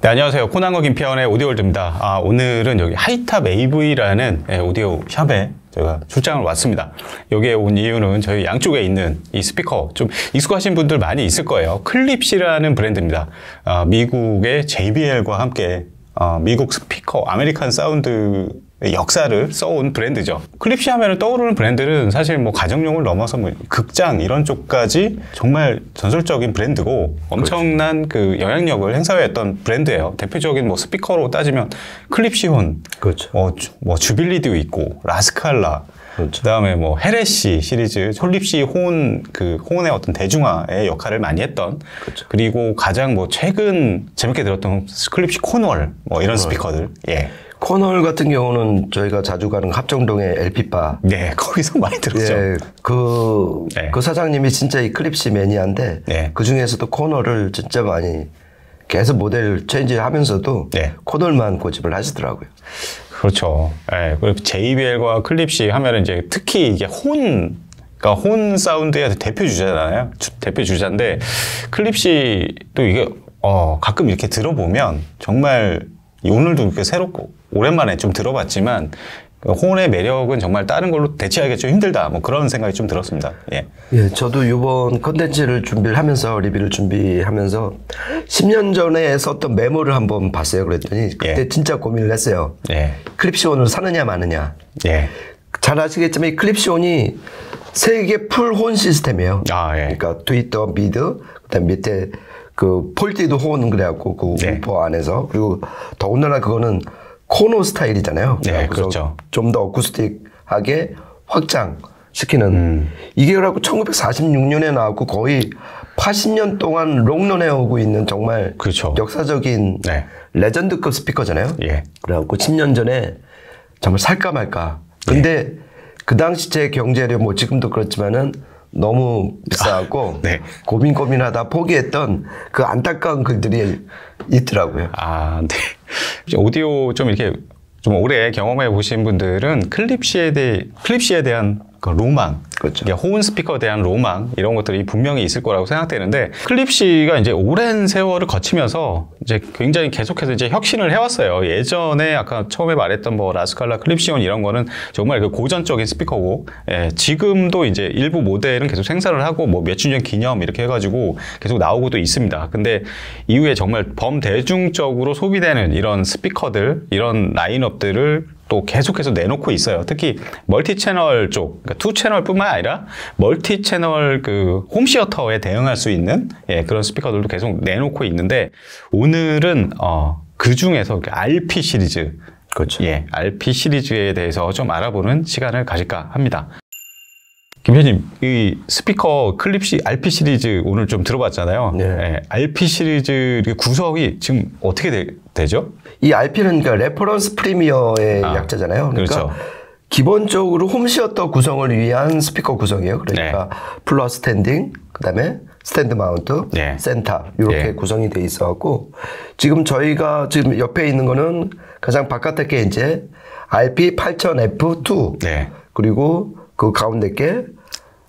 네, 안녕하세요. 코난거 김피아원의 오디오월드입니다. 오늘은 여기 하이탑 AV라는 오디오 샵에 제가 출장을 왔습니다. 여기에 온 이유는 저희 양쪽에 있는 이 스피커 좀 익숙하신 분들 많이 있을 거예요. 클립시라는 브랜드입니다. 미국의 JBL과 함께 미국 스피커 아메리칸 사운드 역사를 써온 브랜드죠. 클립시 하면 떠오르는 브랜드는 사실 뭐 가정용을 넘어서 뭐 극장 이런 쪽까지 정말 전설적인 브랜드고 엄청난 그 영향력을 행사했던 브랜드예요. 대표적인 뭐 스피커로 따지면 클립시혼, 그렇죠. 뭐 주빌리도 있고 라스칼라, 그렇죠. 그다음에 뭐 헤레시 시리즈, 클립시 혼의 어떤 대중화의 역할을 많이 했던, 그렇죠. 그리고 가장 뭐 최근 재밌게 들었던 클립시 코널 뭐 이런 스피커들. 예. 코널 같은 경우는 저희가 자주 가는 합정동의 LP바. 네, 거기서 많이 들었죠. 예, 그 사장님이 진짜 이 클립시 매니아인데, 그 중에서도 코널을 진짜 많이 계속 모델 체인지 하면서도 코널만 고집을 하시더라고요. 그렇죠. 예, 그리고 JBL과 클립시 하면은 이제 특히 이게 그러니까 혼 사운드의 대표 주자잖아요. 대표 주자인데, 클립시도 이게, 가끔 이렇게 들어보면 정말 오늘도 이렇게 새롭고 오랜만에 좀 들어봤지만 혼의 매력은 정말 다른 걸로 대체하기 좀 힘들다, 뭐 그런 생각이 좀 들었습니다. 예, 저도 이번 컨텐츠를 준비를 하면서 리뷰를 준비하면서 10년 전에 썼던 메모를 한번 봤어요. 그랬더니 그때 진짜 고민을 했어요. 클립시온을 사느냐 마느냐. 잘 아시겠지만 이 클립시온이 세계 풀혼 시스템이에요. 그러니까 트위터, 미드, 그다음 밑에 그 폴티드 혼 그래갖고 그 우퍼 안에서, 그리고 더군다나 그거는 코너 스타일이잖아요. 그렇죠. 좀 더 어쿠스틱하게 확장시키는 이게 그래갖고 1946년에 나왔고 거의 80년 동안 롱런해 오고 있는 정말 역사적인 레전드급 스피커잖아요. 그래갖고 10년 전에 정말 살까 말까. 근데 그 당시 제 경제력 뭐 지금도 그렇지만은 너무 비싸고 고민하다 포기했던 그 안타까운 글들이 있더라고요. 네. 오디오 좀 이렇게 좀 오래 경험해 보신 분들은 클립시에 대한 그 로망, 호은 스피커에 대한 로망, 이런 것들이 분명히 있을 거라고 생각되는데, 클립시가 이제 오랜 세월을 거치면서 이제 굉장히 계속해서 이제 혁신을 해왔어요. 예전에 아까 처음에 말했던 뭐 라스칼라, 클립시온 이런 거는 정말 그 고전적인 스피커고, 지금도 이제 일부 모델은 계속 생산을 하고 뭐 몇 주년 기념 이렇게 해가지고 계속 나오고도 있습니다. 근데 이후에 정말 범대중적으로 소비되는 이런 스피커들, 이런 라인업들을 또 계속해서 내놓고 있어요. 특히 멀티 채널 쪽, 그러니까 투 채널뿐만 아니라 멀티 채널 그 홈시어터에 대응할 수 있는 그런 스피커들도 계속 내놓고 있는데, 오늘은 그 중에서 RP 시리즈, RP 시리즈에 대해서 좀 알아보는 시간을 가질까 합니다. 김현님, 이 스피커 클립시 RP 시리즈 오늘 좀 들어봤잖아요. RP 시리즈 구성이 지금 어떻게 되죠? 이 RP는 그러니까 레퍼런스 프리미어의 약자잖아요. 그러니까 기본적으로 홈시어터 구성을 위한 스피커 구성이에요. 그러니까 플러 스탠딩, 그다음에 스탠드 마운트, 센터 이렇게 구성이 돼 있어갖고, 지금 저희가 지금 옆에 있는 거는 가장 바깥에 게 이제 RP 8000F2 그리고 그 가운데 게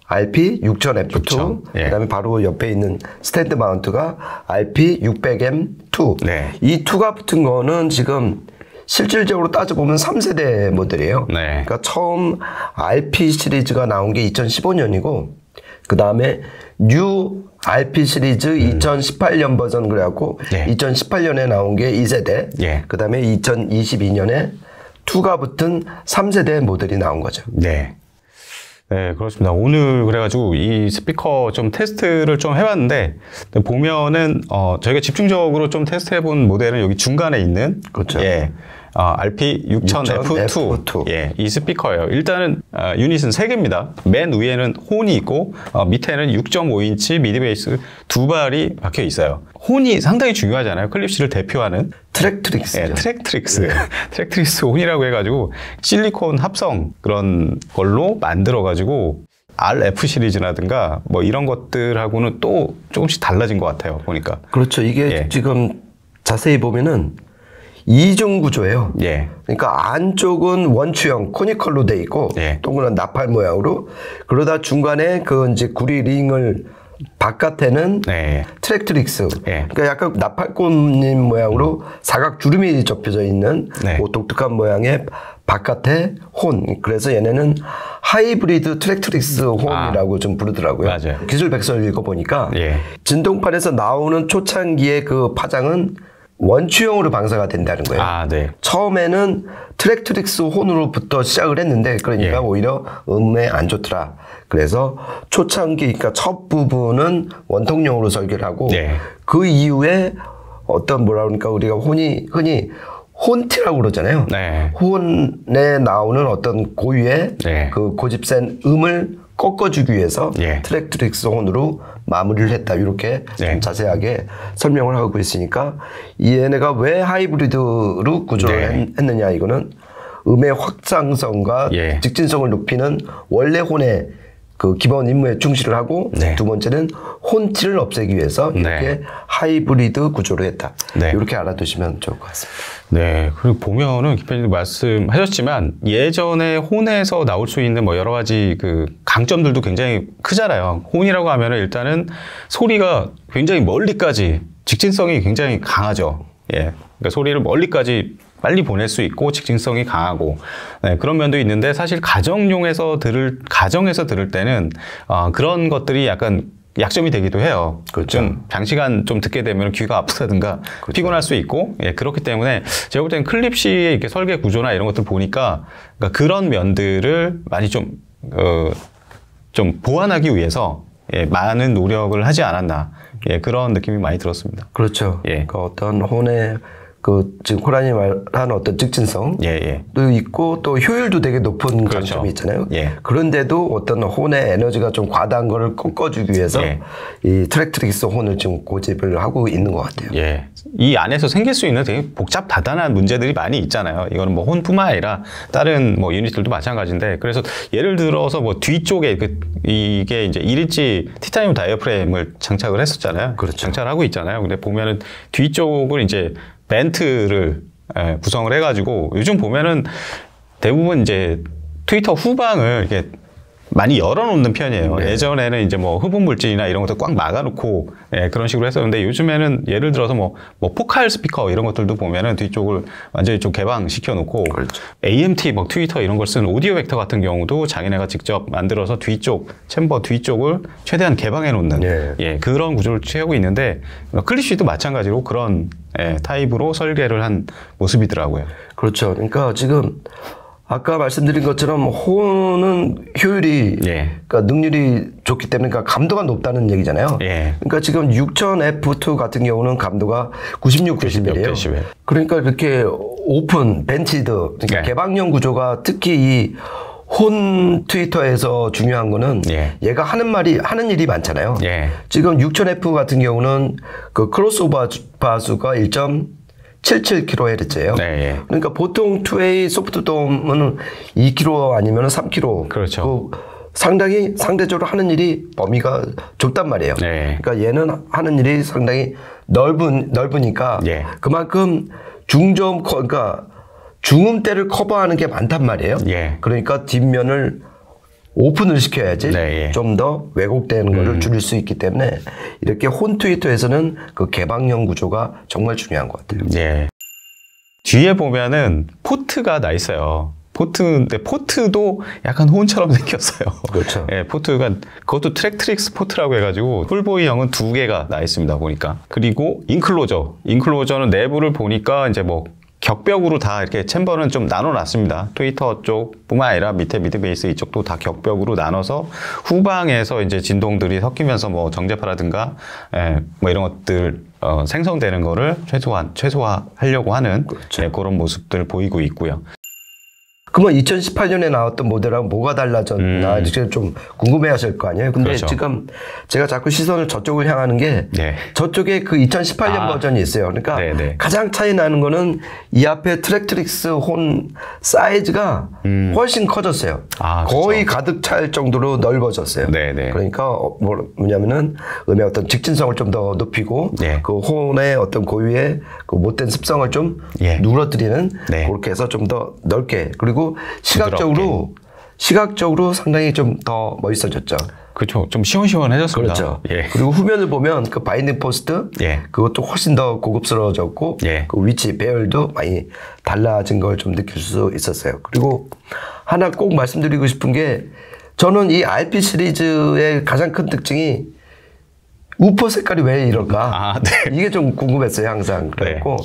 RP 6000F2 그다음에 바로 옆에 있는 스탠드 마운트가 RP 600M2 이 2가 붙은 거는 지금 실질적으로 따져보면 3세대 모델이에요. 그러니까 처음 RP 시리즈가 나온 게 2015년이고 그 다음에 뉴 RP 시리즈 2018년 버전 그래갖고 2018년에 나온 게 2세대 그 다음에 2022년에 2가 붙은 3세대 모델이 나온 거죠. 네, 그렇습니다. 오늘 그래가지고 이 스피커 좀 테스트를 좀 해봤는데, 보면은 저희가 집중적으로 좀 테스트해본 모델은 여기 중간에 있는 RP 6000F2 이 스피커예요. 일단은 유닛은 3개입니다. 맨 위에는 혼이 있고 밑에는 6.5인치 미드베이스 두 발이 박혀 있어요. 혼이 상당히 중요하잖아요. 클립시를 대표하는 트랙트릭스. 트랙트릭스 혼이라고 해가지고 실리콘 합성 그런 걸로 만들어가지고 RF 시리즈라든가 뭐 이런 것들하고는 또 조금씩 달라진 것 같아요. 보니까. 그렇죠. 이게 지금 자세히 보면은 이중 구조예요. 그러니까 안쪽은 원추형 코니컬로 돼 있고 동그란 나팔 모양으로, 그러다 중간에 그 이제 구리 링을 바깥에는 네. 트랙트릭스. 네. 그러니까 약간 나팔꽃잎 모양으로 사각 주름이 접혀져 있는 네. 그 독특한 모양의 바깥에 혼. 그래서 얘네는 하이브리드 트랙트릭스 혼이라고 좀 부르더라고요. 맞아요. 기술 백서를 읽어보니까 예. 진동판에서 나오는 초창기의 그 파장은 원추형으로 방사가 된다는 거예요. 아, 네. 처음에는 트랙트릭스 혼으로부터 시작을 했는데 그러니까 예. 오히려 음에 안 좋더라. 그래서 초창기, 그러니까 첫 부분은 원통형으로 설계를 하고 예. 그 이후에 어떤 뭐라 그러니까 우리가 흔히 혼티라고 그러잖아요. 네. 혼에 나오는 어떤 고유의 네. 그 고집센 음을 꺾어주기 위해서 예. 트랙트릭스 혼으로 마무리를 했다. 이렇게 네. 좀 자세하게 설명을 하고 있으니까 얘네가 왜 하이브리드로 구조를 네. 했느냐. 이거는 음의 확장성과 예. 직진성을 높이는 원래 혼의 그 기본 임무에 충실을 하고 네. 두 번째는 혼티를 없애기 위해서 이렇게 네. 하이브리드 구조를 했다. 네. 이렇게 알아두시면 좋을 것 같습니다. 네. 그리고 보면은 기표님 말씀하셨지만 예전에 혼에서 나올 수 있는 뭐 여러 가지 그 강점들도 굉장히 크잖아요. 혼이라고 하면은 일단은 소리가 굉장히 멀리까지 직진성이 굉장히 강하죠. 예. 그러니까 소리를 멀리까지 빨리 보낼 수 있고 직진성이 강하고 네, 그런 면도 있는데 사실 가정에서 들을 때는 그런 것들이 약간 약점이 되기도 해요. 그렇죠. 좀 장시간 좀 듣게 되면 귀가 아프다든가 그렇죠. 피곤할 수 있고 예, 그렇기 때문에 제가 볼 때는 클립시의 이렇게 설계 구조나 이런 것들 보니까 그러니까 그런 면들을 많이 좀 보완하기 위해서 예, 많은 노력을 하지 않았나 예, 그런 느낌이 많이 들었습니다. 그렇죠. 예. 그 어떤 혼의 그 지금 코란이 말한 어떤 직진성도 예. 있고 또 효율도 되게 높은 그렇죠. 장점이 있잖아요. 예. 그런데도 어떤 혼의 에너지가 좀 과다한 거를 꺾어주기 위해서 예. 이 트랙트릭스 혼을 지금 고집을 하고 있는 것 같아요. 예. 이 안에서 생길 수 있는 되게 복잡 다단한 문제들이 많이 있잖아요. 이거는 뭐 혼뿐만 아니라 다른 뭐 유닛들도 마찬가지인데 그래서 예를 들어서 뭐 뒤쪽에 이게 이제 1인치 티타늄 다이어프램을 장착을 했었잖아요. 그렇죠. 장착을 하고 있잖아요. 근데 보면은 뒤쪽을 이제 벤트를 구성을 해가지고 요즘 보면은 대부분 이제 트위터 후방을 이렇게 많이 열어놓는 편이에요. 네. 예전에는 이제 뭐 흡음 물질이나 이런 것도 꽉 막아놓고 그런 식으로 했었는데 요즘에는 예를 들어서 뭐 포칼 스피커 이런 것들도 보면은 뒤쪽을 완전히 좀 개방시켜 놓고 그렇죠. AMT 뭐 트위터 이런 걸 쓰는 오디오 벡터 같은 경우도 자기네가 직접 만들어서 뒤쪽 챔버 뒤쪽을 최대한 개방해 놓는 예. 그런 구조를 취하고 있는데 클립시도 마찬가지로 그런 타입으로 설계를 한 모습이더라고요. 그렇죠. 그러니까 지금 아까 말씀드린 것처럼 혼은 효율이 그러니까 능률이 좋기 때문에 그러니까 감도가 높다는 얘기잖아요. 예. 그러니까 지금 6000F2 같은 경우는 감도가 96데시벨이에요. 그러니까 이렇게 오픈, 벤치드, 그러니까 개방형 구조가 특히 이 혼 트위터에서 중요한 거는 얘가 하는 일이 많잖아요. 지금 6000F 같은 경우는 그 크로스오버 바수가 1.77kHz예요. 그러니까 보통 2A 소프트돔은 2kg 아니면 3kg. 그렇죠. 상대적으로 하는 일이 범위가 좁단 말이에요. 그러니까 얘는 하는 일이 상당히 넓으니까 그만큼 그러니까 중음대를 커버하는 게 많단 말이에요. 그러니까 뒷면을 오픈을 시켜야지 좀 더 왜곡되는 거를 줄일 수 있기 때문에 이렇게 혼 트위터에서는 그 개방형 구조가 정말 중요한 것 같아요. 뒤에 보면은 포트가 나 있어요. 포트인데 포트도 약간 혼처럼 생겼어요. 그렇죠. 포트가 그것도 트랙트릭스 포트라고 해가지고 폴보이형은 2개가 나 있습니다 보니까. 그리고 인클로저는 내부를 보니까 이제 뭐 격벽으로 다 이렇게 챔버는 좀 나눠놨습니다. 트위터 쪽뿐만 아니라 밑에 미드베이스 이쪽도 다 격벽으로 나눠서 후방에서 이제 진동들이 섞이면서 뭐 정제파라든가 뭐 이런 것들 생성되는 거를 최소화하려고 하는 그런 모습들 보이고 있고요. 그러면 2018년에 나왔던 모델하고 뭐가 달라졌나 이렇게 좀 궁금해하실 거 아니에요. 근데 지금 제가 자꾸 시선을 저쪽을 향하는 게 저쪽에 그 2018년 버전이 있어요. 그러니까 가장 차이 나는 거는 이 앞에 트랙트릭스 혼 사이즈가 훨씬 커졌어요. 거의 가득 찰 정도로 넓어졌어요. 그러니까 뭐냐면은 음의 어떤 직진성을 좀 더 높이고 그 혼의 어떤 고유의 그 못된 습성을 좀 누러뜨리는 그렇게 해서 좀 더 넓게 그리고 시각적으로 시각적으로 상당히 좀 더 멋있어졌죠. 그렇죠. 좀 시원시원해졌습니다. 그렇죠. 예. 그리고 후면을 보면 그 바인딩 포스트, 예. 그것도 훨씬 더 고급스러워졌고, 예. 그 위치 배열도 많이 달라진 걸 좀 느낄 수 있었어요. 그리고 하나 꼭 말씀드리고 싶은 게, 저는 이 RP 시리즈의 가장 큰 특징이 우퍼 색깔이 왜 이럴까? 아, 네. 이게 좀 궁금했어요, 항상. 그래갖고,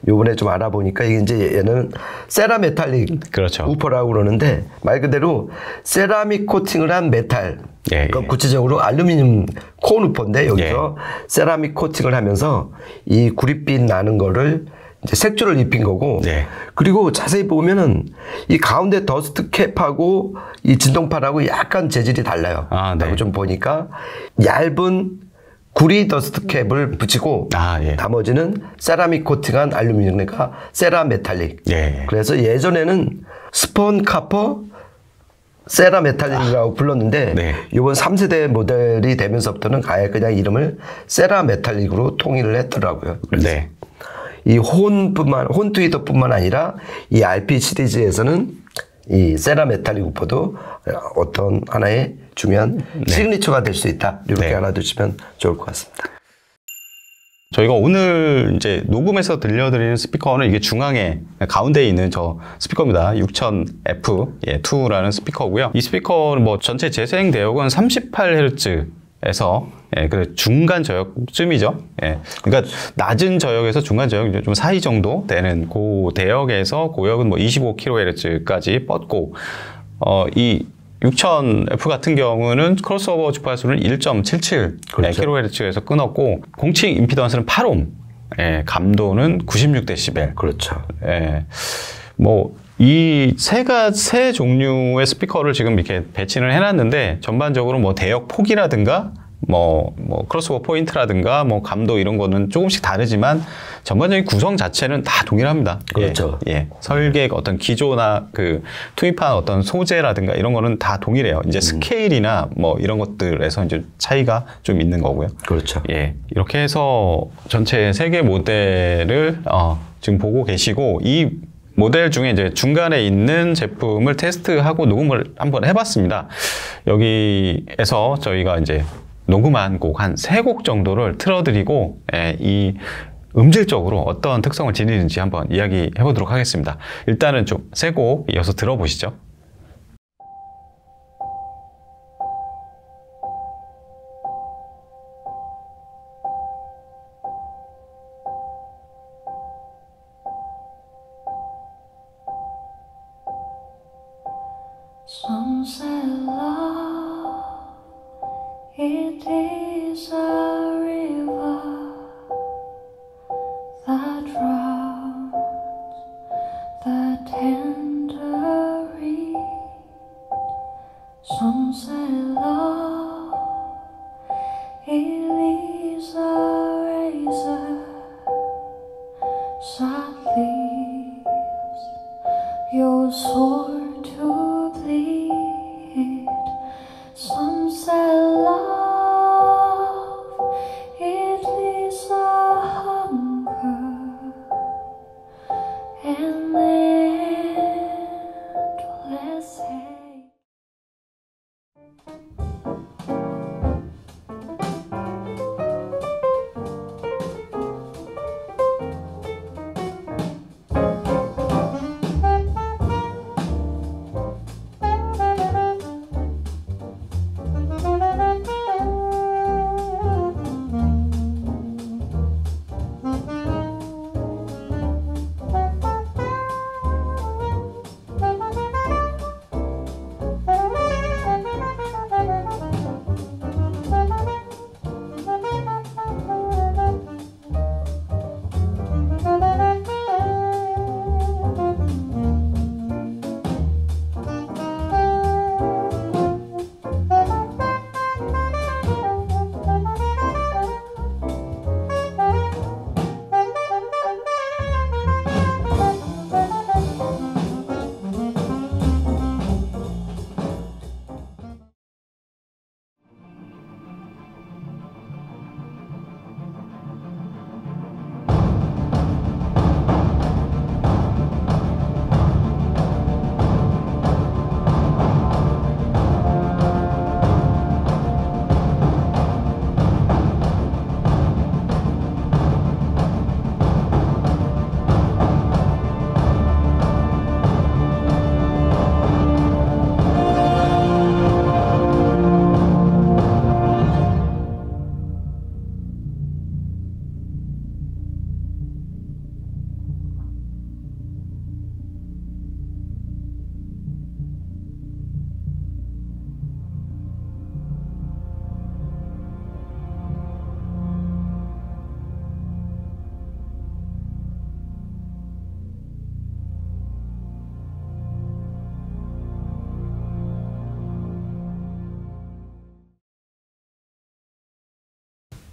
요번에 좀 알아보니까 이게 이제 얘는 세라메탈릭 그렇죠. 우퍼라고 그러는데, 말 그대로 세라믹 코팅을 한 메탈. 예, 그러니까 구체적으로 알루미늄 콘 우퍼인데, 여기서 세라믹 코팅을 하면서 이 구릿빛 나는 거를 이제 색조를 입힌 거고, 그리고 자세히 보면은 이 가운데 더스트 캡하고 이 진동판하고 약간 재질이 달라요. 아, 네. 라고 좀 보니까 얇은 구리 더스트 캡을 붙이고 나머지는 세라믹 코팅한 알루미늄, 그러니까 세라메탈릭. 그래서 예전에는 스폰 카퍼 세라메탈릭이라고 불렀는데 이번 3세대 모델이 되면서부터는 아예 그냥 이름을 세라메탈릭으로 통일을 했더라고요. 이 혼 트위터뿐만 아니라 이 RP 시리즈에서는 이 세라메탈릭 우퍼도 어떤 하나의 중요한 시그니처가 될 수 있다. 이렇게 알아두시면 좋을 것 같습니다. 저희가 오늘 이제 녹음해서 들려드리는 스피커는 이게 중앙에 가운데에 있는 저 스피커입니다. 6000F2라는 스피커고요. 이 스피커는 뭐 전체 재생 대역은 38Hz에서 그 중간 저역쯤이죠. 그러니까 낮은 저역에서 중간 저역 좀 사이 정도 되는 그 대역에서 고역은 뭐 25kHz까지 뻗고 이 6000F 같은 경우는 크로스오버 주파수는 1.77kHz에서 끊었고 공칭 임피던스는 8옴, 감도는 96dB. 그렇죠. 뭐 이 세 종류의 스피커를 지금 이렇게 배치를 해놨는데 전반적으로 뭐 대역 폭이라든가 뭐 크로스오버 포인트라든가 뭐 감도 이런 거는 조금씩 다르지만 전반적인 구성 자체는 다 동일합니다. 그렇죠. 설계 어떤 기조나 그 투입한 어떤 소재라든가 이런 거는 다 동일해요. 이제 스케일이나 뭐 이런 것들에서 이제 차이가 좀 있는 거고요. 그렇죠. 이렇게 해서 전체 3개 모델을 지금 보고 계시고 이 모델 중에 이제 중간에 있는 제품을 테스트하고 녹음을 한번 해봤습니다. 여기에서 저희가 이제 녹음한 곡 한 3곡 정도를 틀어드리고 이 음질적으로 어떤 특성을 지니는지 한번 이야기해 보도록 하겠습니다. 일단은 좀 3곡 이어서 들어보시죠. Some say love, it is a river that drowns the tender reed. Some say love, it is a razor that leaves your sword to bleed. Some say love, it is a hunger and endless hate.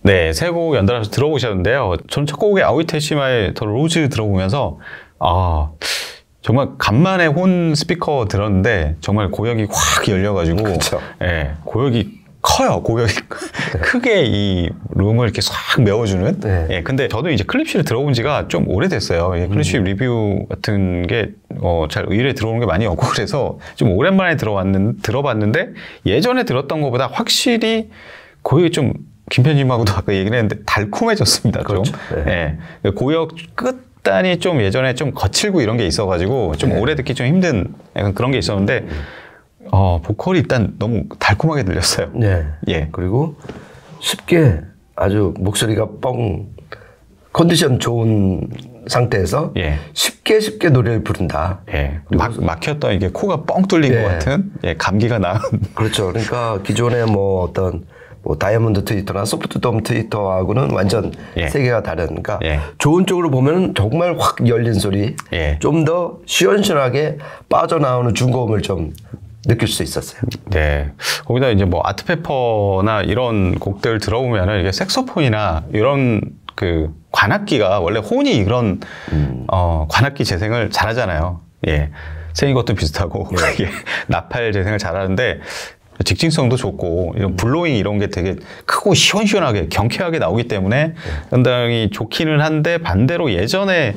네, 세 곡 연달아서 들어보셨는데요. 전 첫 곡의 아우이테시마의 더 로즈 들어보면서 정말 간만에 혼 스피커 들었는데 정말 고역이 확 열려가지고 그쵸. 예, 고역이 커요. 고역이 크게 이 룸을 이렇게 싹 메워주는. 네. 예, 근데 저도 이제 클립시를 들어본 지가 좀 오래됐어요. 예, 클립시 리뷰 같은 게 잘 의뢰 들어오는 게 많이 없고 그래서 좀 오랜만에 들어봤는데 예전에 들었던 것보다 확실히 고역이 좀 김편님하고도 아까 얘기를 했는데 달콤해졌습니다. 좀. 그렇죠. 네. 예, 고역 끝단이 좀 예전에 좀 거칠고 이런 게 있어가지고 좀 네. 오래 듣기 좀 힘든 약간 그런 게 있었는데 보컬이 일단 너무 달콤하게 들렸어요. 네. 예. 그리고 쉽게 아주 목소리가 컨디션 좋은 상태에서 예. 쉽게 노래를 부른다. 예. 막혔던 이게 코가 뻥 뚫린 예. 것 같은 감기가 나은. 그렇죠. 그러니까 기존에 다이아몬드 트위터나 소프트돔 트위터하고는 완전 예. 세계가 다른. 그러니까 예. 좋은 쪽으로 보면 정말 확 열린 소리, 예. 좀 더 시원시원하게 빠져나오는 중고음을 좀 느낄 수 있었어요. 네. 거기다 이제 뭐 아트페퍼나 이런 곡들 들어보면은 이게 색소폰이나 이런 그 관악기가 원래 혼이 이런 관악기 재생을 잘하잖아요. 예. 생긴 것도 비슷하고 예. 나팔 재생을 잘하는데 직진성도 좋고 이런 블로잉 이런 게 되게 크고 시원시원하게 경쾌하게 나오기 때문에 상당히 좋기는 한데 반대로 예전에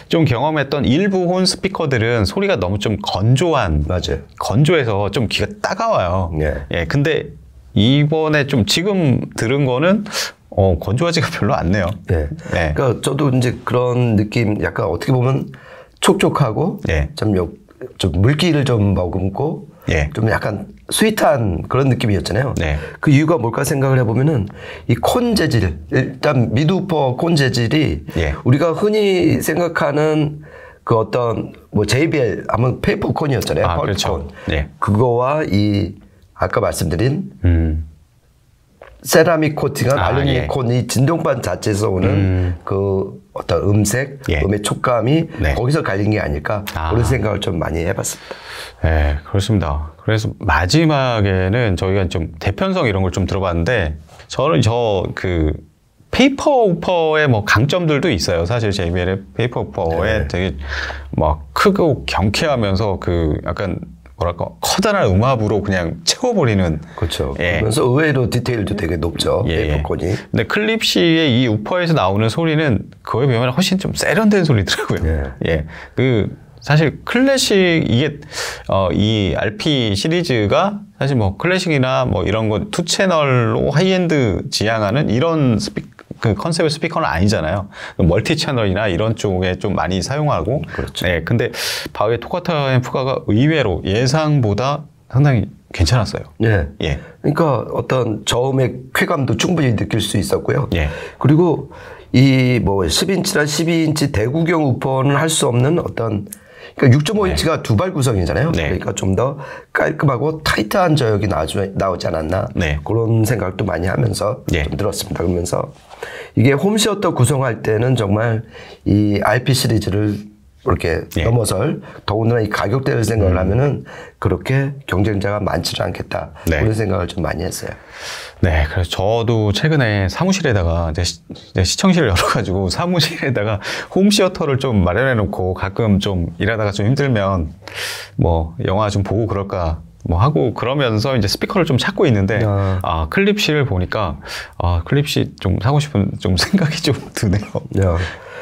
좀 경험했던 일부 혼 스피커들은 소리가 너무 좀 맞아요. 건조해서 좀 귀가 따가워요. 네. 예, 근데 이번에 좀 지금 들은 거는 건조하지가 별로 않네요. 네. 네. 그러니까 저도 이제 그런 느낌, 약간 어떻게 보면 촉촉하고 네. 좀 물기를 좀 머금고 예. 좀 약간 스윗한 그런 느낌이었잖아요. 네. 그 이유가 뭘까 생각을 해보면은 이 콘 재질, 일단 미드우퍼 콘 재질이 예. 우리가 흔히 생각하는 그 어떤 JBL 아마 페이퍼 콘이었잖아요. 펄프 그렇죠. 콘. 네. 그거와 이 아까 말씀드린 세라믹 코팅한 알루미늄 예. 콘이 진동판 자체에서 오는 그 어떤 음색, 예. 음의 촉감이 네. 거기서 갈린 게 아닐까 그런 생각을 좀 많이 해봤습니다. 네, 그렇습니다. 그래서 마지막에는 저희가 좀 대편성 이런 걸 좀 들어봤는데 저는 그 페이퍼 우퍼의 뭐 강점들도 있어요. 사실 JBL의 페이퍼 우퍼에 네. 되게 막 크고 경쾌하면서 그 약간 뭐랄까 커다란 음압으로 그냥 채워버리는. 그렇죠. 예. 그러면서 의외로 디테일도 되게 높죠. 예. 페이퍼콘이. 근데 클립시의 이 우퍼에서 나오는 소리는 그거에 비하면 훨씬 좀 세련된 소리더라고요. 예. 예. 사실 클래식 이게 이 RP 시리즈가 사실 뭐 클래식이나 뭐 이런 거 투 채널로 하이엔드 지향하는 이런 그 컨셉의 스피커는 아니잖아요. 멀티 채널이나 이런 쪽에 좀 많이 사용하고. 그렇죠. 네, 근데 바흐의 토카타 앰프가 의외로 예상보다 상당히 괜찮았어요. 예. 예. 그러니까 어떤 저음의 쾌감도 충분히 느낄 수 있었고요. 예. 그리고 이 10인치나 12인치 대구경 우퍼는 할 수 없는 어떤 그러니까 6.5인치가 두발 구성이잖아요. 네. 그러니까 좀 더 깔끔하고 타이트한 저역이 나오지 않았나 네. 그런 생각도 많이 하면서 예. 좀 들었습니다. 그러면서 이게 홈시어터 구성할 때는 정말 이 RP 시리즈를 이렇게 예. 넘어설 더군다나 이 가격대를 생각을 하면은 그렇게 경쟁자가 많지는 않겠다 네. 그런 생각을 좀 많이 했어요. 네, 그래서 저도 최근에 사무실에다가 이제 시청실을 열어가지고 사무실에다가 홈시어터를 좀 마련해 놓고 가끔 좀 일하다가 좀 힘들면 뭐 영화 좀 보고 그럴까 뭐 하고 그러면서 이제 스피커를 좀 찾고 있는데 클립시를 보니까 클립시 좀 사고 싶은 좀 생각이 좀 드네요.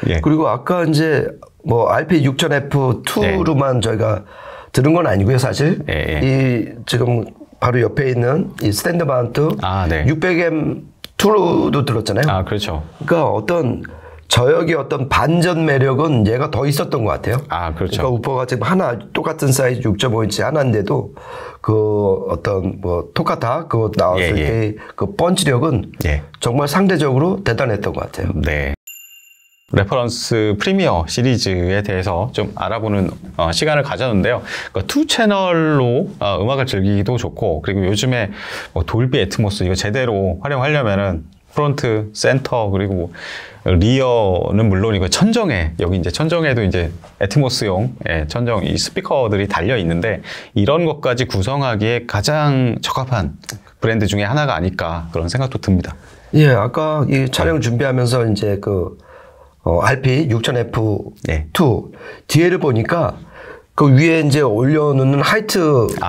예. 그리고 아까 이제 RP 6000F2로만 저희가 들은 건 아니고요, 사실. 예. 이 지금 바로 옆에 있는 이 스탠드 마운트 네. 600M2로도 들었잖아요. 그렇죠. 그러니까 어떤 저역의 어떤 반전 매력은 얘가 더 있었던 것 같아요. 그렇죠. 그러니까 우퍼가 지금 하나 똑같은 사이즈 6.5인치 하나인데도 그 어떤 토카타 그거 나왔을 때 그 펀치력은 정말 상대적으로 대단했던 것 같아요. 네. 레퍼런스 프리미어 시리즈에 대해서 좀 알아보는 시간을 가졌는데요. 그러니까 투 채널로 음악을 즐기기도 좋고 그리고 요즘에 돌비 애트모스 이거 제대로 활용하려면은 프론트, 센터 그리고 리어는 물론이고 천정에 여기 이제 천정에도 이제 애트모스용 천정 이 스피커들이 달려 있는데 이런 것까지 구성하기에 가장 적합한 브랜드 중에 하나가 아닐까 그런 생각도 듭니다. 예, 아까 이 촬영 준비하면서 이제 그 RP 6000F2 뒤에를 보니까 그 위에 이제 올려놓는 하이트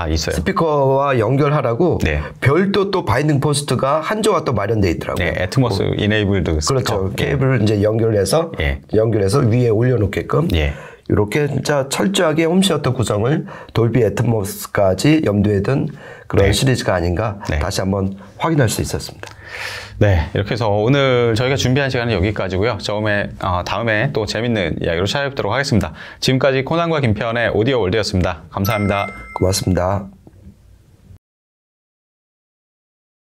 있어요. 스피커와 연결하라고 별도 또 바인딩 포스트가 한 조가 또 마련되어 있더라고요. 네, 애트모스 이네이블드 스피커. 그렇죠. 케이블을 이제 연결해서 위에 올려놓게끔 이렇게 진짜 철저하게 홈시어터 구성을 돌비 애트모스까지 염두에 둔 그런 시리즈가 아닌가 다시 한번 확인할 수 있었습니다. 네, 이렇게 해서 오늘 저희가 준비한 시간은 여기까지고요. 다음에 또 재밌는 이야기로 찾아뵙도록 하겠습니다. 지금까지 코난과 김편의 오디오 월드였습니다. 감사합니다. 고맙습니다.